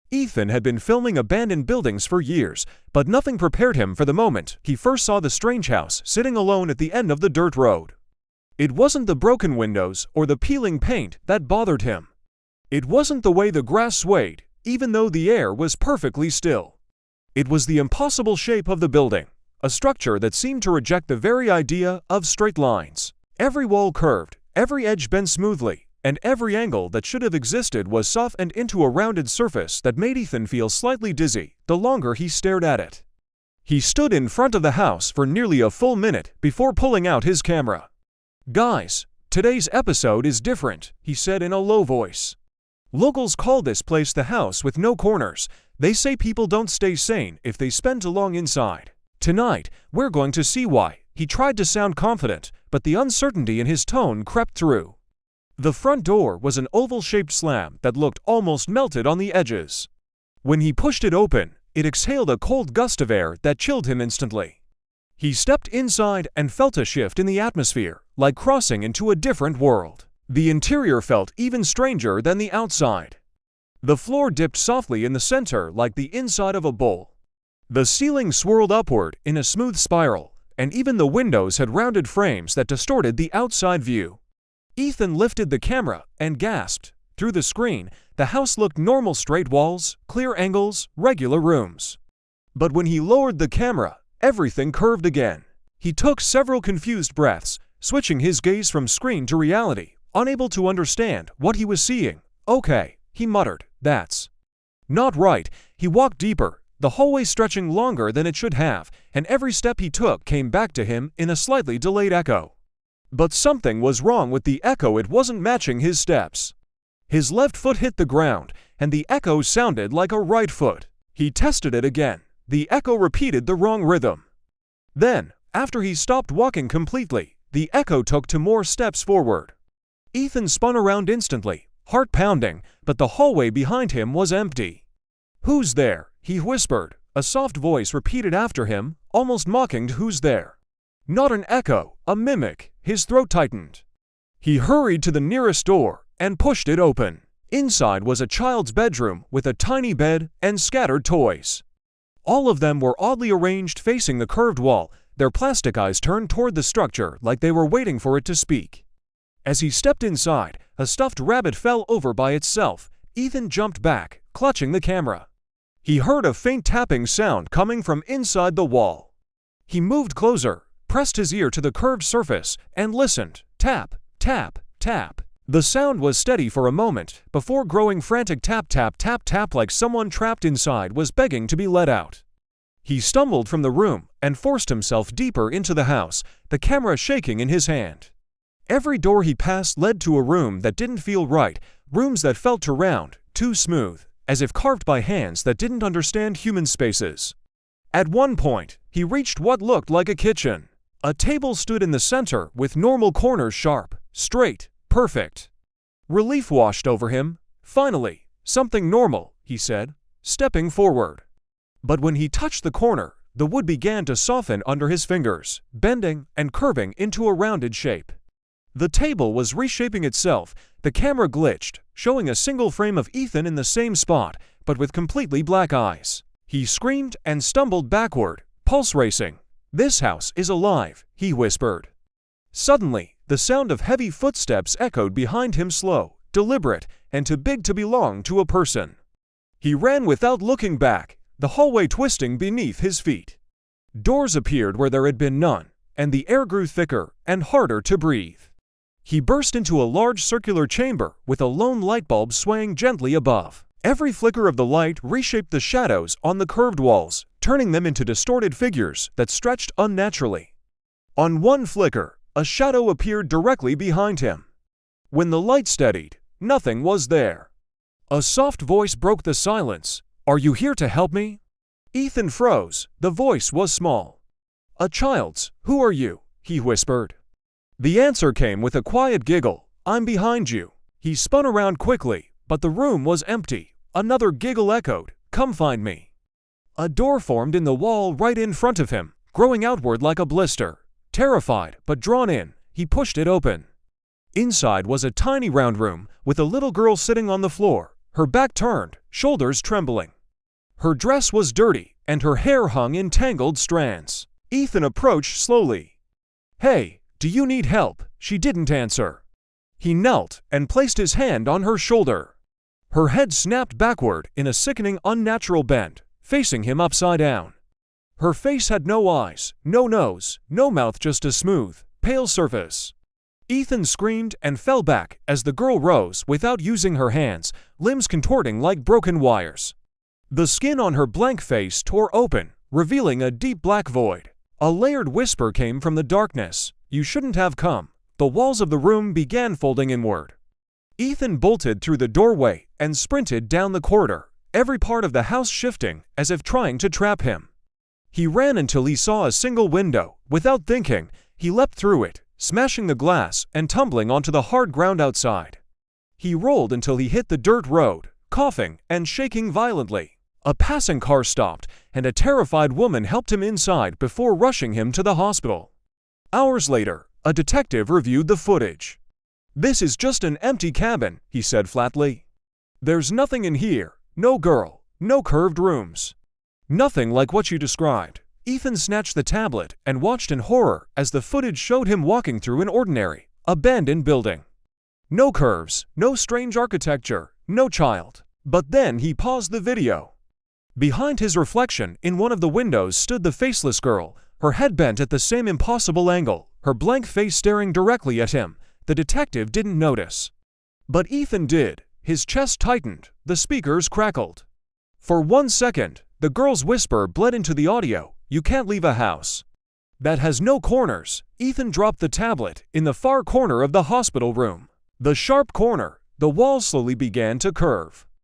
Ethan had been filming abandoned buildings for years, but nothing prepared him for the moment he first saw the strange house sitting alone at the end of the dirt road. It wasn't the broken windows or the peeling paint that bothered him. It wasn't the way the grass swayed, even though the air was perfectly still. It was the impossible shape of the building, a structure that seemed to reject the very idea of straight lines. Every wall curved, every edge bent smoothly, and every angle that should have existed was softened into a rounded surface that made Ethan feel slightly dizzy the longer he stared at it. He stood in front of the house for nearly a full minute before pulling out his camera. "Guys, today's episode is different," he said in a low voice. "Locals call this place the house with no corners. They say people don't stay sane if they spend too long inside. Tonight, we're going to see why." He tried to sound confident, but the uncertainty in his tone crept through. The front door was an oval-shaped slab that looked almost melted on the edges. When he pushed it open, it exhaled a cold gust of air that chilled him instantly. He stepped inside and felt a shift in the atmosphere, like crossing into a different world. The interior felt even stranger than the outside. The floor dipped softly in the center like the inside of a bowl. The ceiling swirled upward in a smooth spiral, and even the windows had rounded frames that distorted the outside view. Ethan lifted the camera and gasped. Through the screen, the house looked normal: straight walls, clear angles, regular rooms. But when he lowered the camera, everything curved again. He took several confused breaths, switching his gaze from screen to reality, unable to understand what he was seeing. "Okay," he muttered, "that's not right." He walked deeper, the hallway stretching longer than it should have, and every step he took came back to him in a slightly delayed echo. But something was wrong with the echo. It wasn't matching his steps. His left foot hit the ground, and the echo sounded like a right foot. He tested it again. The echo repeated the wrong rhythm. Then, after he stopped walking completely, the echo took 2 more steps forward. Ethan spun around instantly, heart pounding, but the hallway behind him was empty. "Who's there?" he whispered. A soft voice repeated after him, almost mocking. "Who's there?" Not an echo, a mimic. His throat tightened. He hurried to the nearest door and pushed it open. Inside was a child's bedroom with a tiny bed and scattered toys. All of them were oddly arranged facing the curved wall, their plastic eyes turned toward the structure like they were waiting for it to speak. As he stepped inside, a stuffed rabbit fell over by itself. Ethan jumped back, clutching the camera. He heard a faint tapping sound coming from inside the wall. He moved closer, pressed his ear to the curved surface, and listened. Tap, tap, tap. The sound was steady for a moment, before growing frantic. Tap, tap, tap, tap, like someone trapped inside was begging to be let out. He stumbled from the room and forced himself deeper into the house, the camera shaking in his hand. Every door he passed led to a room that didn't feel right, rooms that felt too round, too smooth, as if carved by hands that didn't understand human spaces. At one point, he reached what looked like a kitchen. A table stood in the center with normal corners, sharp, straight, perfect. Relief washed over him. "Finally, something normal," he said, stepping forward. But when he touched the corner, the wood began to soften under his fingers, bending and curving into a rounded shape. The table was reshaping itself. The camera glitched, showing a single frame of Ethan in the same spot, but with completely black eyes. He screamed and stumbled backward, pulse racing. "This house is alive," he whispered. Suddenly, the sound of heavy footsteps echoed behind him, slow, deliberate, and too big to belong to a person. He ran without looking back, the hallway twisting beneath his feet. Doors appeared where there had been none, and the air grew thicker and harder to breathe. He burst into a large circular chamber with a lone light bulb swaying gently above. Every flicker of the light reshaped the shadows on the curved walls, turning them into distorted figures that stretched unnaturally. On one flicker, a shadow appeared directly behind him. When the light steadied, nothing was there. A soft voice broke the silence. "Are you here to help me?" Ethan froze. The voice was small. "A child's. Who are you?" he whispered. The answer came with a quiet giggle. "I'm behind you." He spun around quickly, but the room was empty. Another giggle echoed. "Come find me." A door formed in the wall right in front of him, growing outward like a blister. Terrified but drawn in, he pushed it open. Inside was a tiny round room with a little girl sitting on the floor, her back turned, shoulders trembling. Her dress was dirty, and her hair hung in tangled strands. Ethan approached slowly. "Hey, do you need help?" She didn't answer. He knelt and placed his hand on her shoulder. Her head snapped backward in a sickening, unnatural bend, facing him upside down. Her face had no eyes, no nose, no mouth, just a smooth, pale surface. Ethan screamed and fell back as the girl rose without using her hands, limbs contorting like broken wires. The skin on her blank face tore open, revealing a deep black void. A layered whisper came from the darkness. "You shouldn't have come." The walls of the room began folding inward. Ethan bolted through the doorway and sprinted down the corridor, every part of the house shifting as if trying to trap him. He ran until he saw a single window. Without thinking, he leapt through it, smashing the glass and tumbling onto the hard ground outside. He rolled until he hit the dirt road, coughing and shaking violently. A passing car stopped, and a terrified woman helped him inside before rushing him to the hospital. Hours later, a detective reviewed the footage. "This is just an empty cabin," he said flatly. "There's nothing in here, no girl, no curved rooms. Nothing like what you described." Ethan snatched the tablet and watched in horror as the footage showed him walking through an ordinary, abandoned building. No curves, no strange architecture, no child. But then he paused the video. Behind his reflection, in one of the windows, stood the faceless girl, her head bent at the same impossible angle, her blank face staring directly at him. The detective didn't notice. But Ethan did. His chest tightened, the speakers crackled. For 1 second, the girl's whisper bled into the audio. "You can't leave a house that has no corners." Ethan dropped the tablet in the far corner of the hospital room. The sharp corner, the wall slowly began to curve.